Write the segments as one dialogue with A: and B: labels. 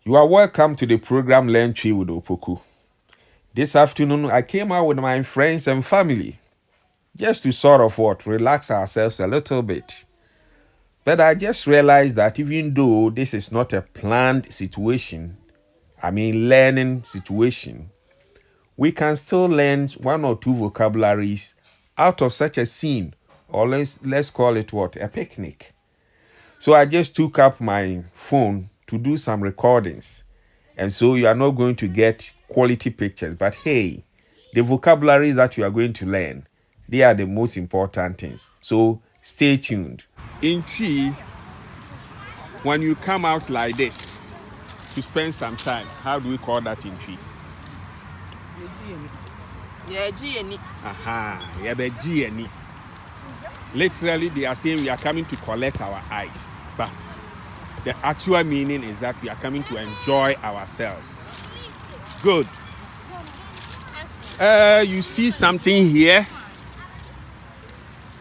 A: You are welcome to the program Learn Twi with Opoku. This afternoon, I came out with my friends and family just to sort of relax ourselves a little bit. But I just realized that even though this is not a planned situation, learning situation, we can still learn one or two vocabularies out of such a scene, or let's call it a picnic. So I just took up my phone to do some recordings. And so you are not going to get quality pictures. But hey, the vocabularies that you are going to learn, they are the most important things. So stay tuned. In Twi, when you come out like this to spend some time, how do we call that in Twi? Literally, they are saying we are coming to collect our eyes. But the actual meaning is that we are coming to enjoy ourselves. Good. You see something here?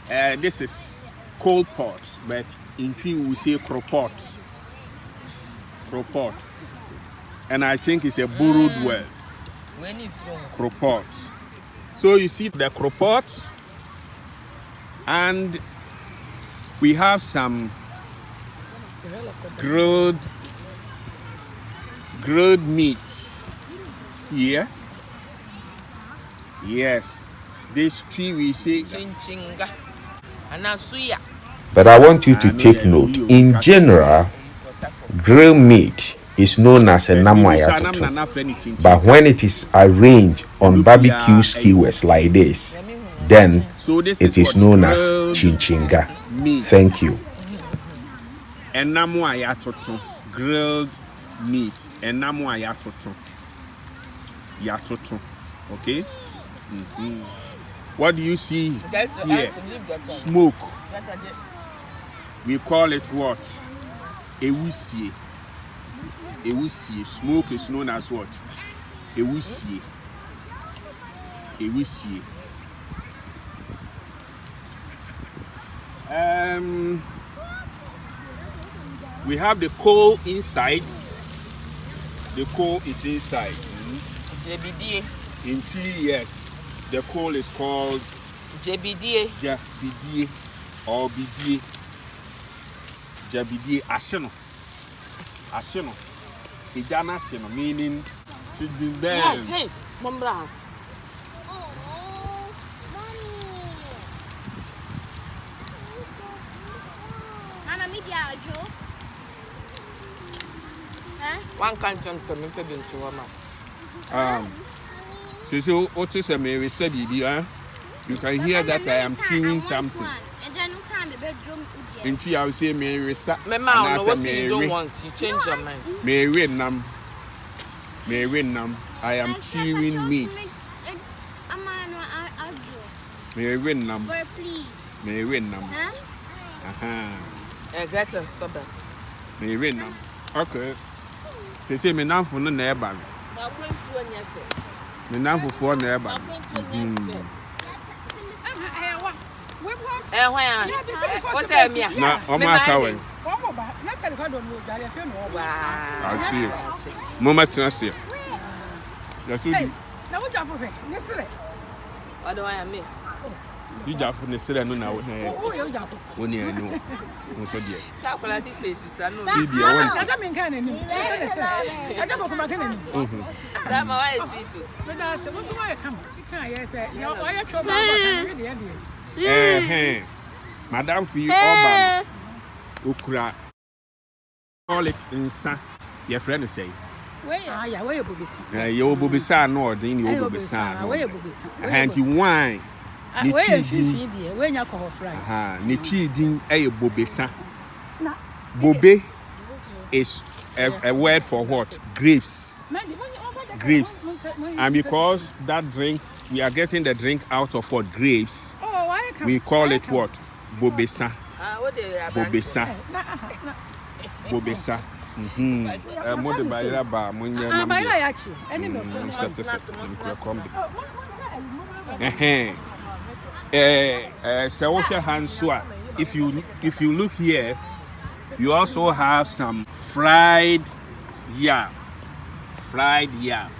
A: This is cold pot, but in Twi we say cropot. Cropot. And I think it's a borrowed word. Cropot. So you see the cropot, and we have some grilled meat here. Yes, this Twi we say. But I want you to take note. In general, grilled meat is known as a namoyatoto. But when it is arranged on barbecue skewers like this, then it is known as chinchinga. Thank you. Enamoyatoto, grilled meat. Enamoyatoto. Yatoto. Okay? Mm-hmm. What do you see here? Smoke. We call it what? Ewusie. Ewusie. Smoke is known as what? Ewusie. Ewusie. We have the coal inside. The coal is inside. In Twi, yes. The coal is called Jabidie or Bidie. Jabidie Asheno. Asheno. Ijana Asheno, meaning she's been there. Hey, Mambra. Mama, me Joe. One can't jump from me to Mama. So what is a Mary said, you can hear that I am chewing something. In Twi, I will say Mary Mama, what you don't want, you change your mind. Mary Nam, I am chewing meat. Mary Nam, Mary Nam. Greta, stop that. Mary Nam. Okay. They say me now for no neighbor. Me now for neighbor. What's that mean? Na Omaka way. I see. Mama Transia. That's what. Now what you for? Yes, what do I mean? You just for the sale no now. Oh, you just. When you know. What's that dear? Stop for that faces. I know. I mean, can any? I just come back in. That my wife sweet too. But I said, what's why I come? Yes, you are your trouble. Madam Fee Oban Ukra. Call it insa. Your friend say. Where you Bobisa? You Bobisa, no, then you Bobisa. Where you Bobisa? And you wine. Where you feed dear? When you call fry? Niki din a Bobisa. Bobe is a word for what? Grapes. Grapes. And because that drink, we are getting the drink out of what? Grapes. We call it what? Bobesa. Bobesa. Bobesa. Mode bayra ba munya na. Bayra yachi. Eni me so Hansua. If you look here, you also have some fried yam. Fried yam.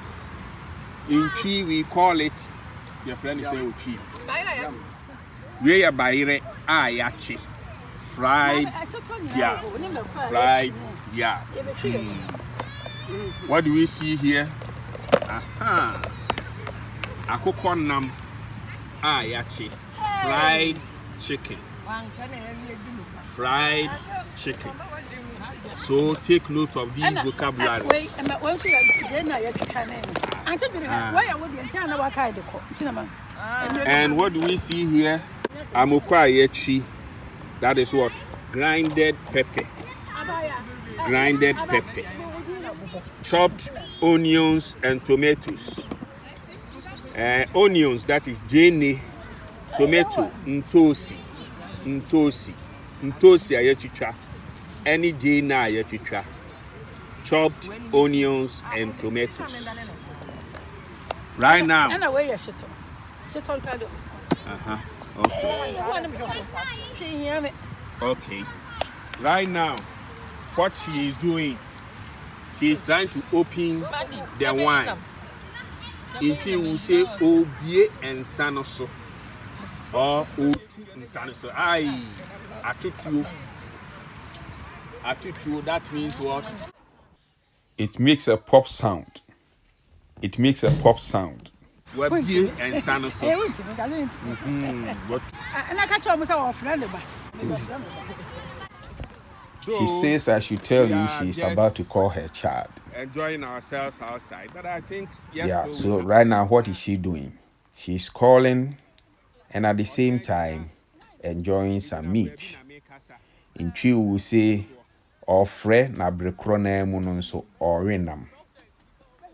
A: In Twi, we call it, your friend is saying Twi. We are bayre ayachi. Fried yam. Fried yam. What do we see here? Aha. Akoko nam ayachi. Fried chicken. Fried chicken. So take note of these vocabularies. And what do we see here? Amokwayechi. That is what? Grinded pepper. Grinded pepper. Chopped onions and tomatoes. Onions, that is jene. Tomato, ntosi. Ntosi ayechicha. Any jene ayechicha. Chopped onions and tomatoes. Right now. Okay. Okay. Right now, what she is doing, she is trying to open the wine. In Twi, we say obie and sanoso, or otu and sanoso. Aye, atutu. Atutu. That means what? It makes a pop sound. It makes a pop sound. Obie and sanoso. What? She says I should tell you she's about to call her child. Enjoying ourselves outside, but I think yes. Yeah, so right now what is she doing? She's calling and at the same time enjoying some meat. In Twi we will say ofre na brekro na emu no nso orenam.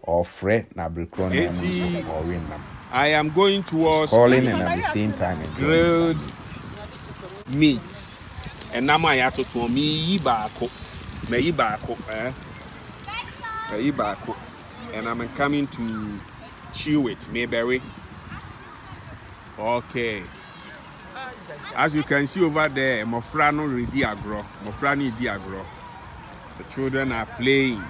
A: Ofre na brekro na emu nso orenam. I am going towards calling and at the same time enjoying some meat. And now I have to tell me ibako. Me ibako, and I'm coming to chew it, mayberry. Okay. As you can see over there, Mofrano ready agro. Mofrani di agro. The children are playing.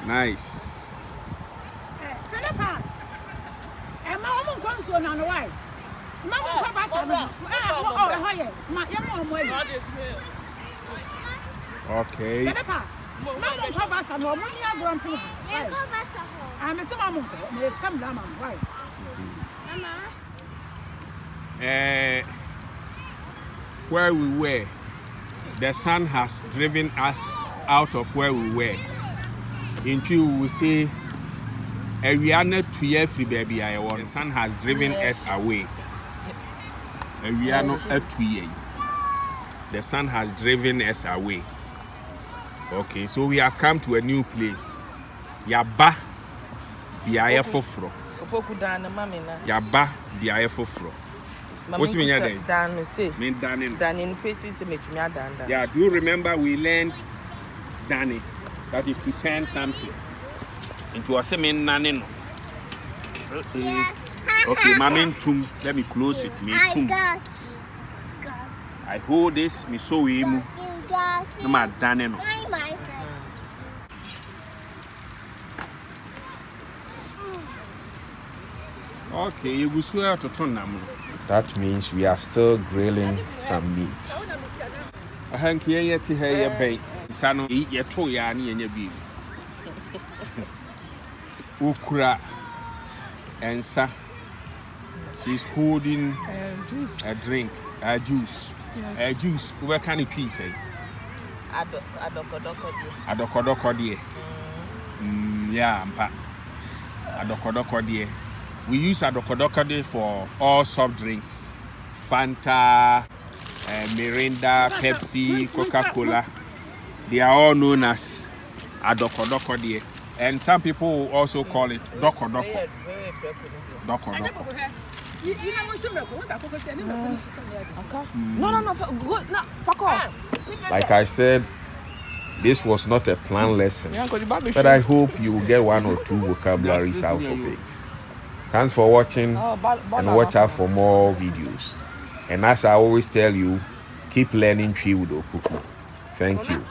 A: Nice. Okay. Where we were, the sun has driven us out of where we were. In Twi, we will say, Ariana twi free baby I want. The sun has driven us away. Ariana twi. The sun has driven us away. Okay, so we have come to a new place. Yaba biaye foforo.
B: Opoku dan mami na.
A: Yaba biaye foforo. What's mean there?
B: Dan say.
A: Mean danin.
B: Danin faces metumi adan.
A: Yeah, do you remember we learned danin? That is to turn something into a semen nanin. Okay, mamin tum. Let me close it. Me tum. I hold this, me so imu. No ma danin. Okay, you go swear to turn them. That means we are still grilling some meat. I hank here yet to hear your bait. Sano eat your toyani and your baby. Ukra and sa. She's holding a drink, a juice. Yes. A juice. Where can it be say? Adokodoko dear. Yeah, mpa. Adokodoko dear. We use adokodoko for all soft drinks. Fanta, Mirinda, Pepsi, Coca-Cola. They are all known as adokodoko dear. And some people also call it dokodoko. Dokodoko. No, fuck off. Like I said, this was not a planned lesson, but I hope you will get one or two vocabularies out of it. Thanks for watching, and watch out for more videos. And as I always tell you, keep learning Twi with Opoku. Thank you.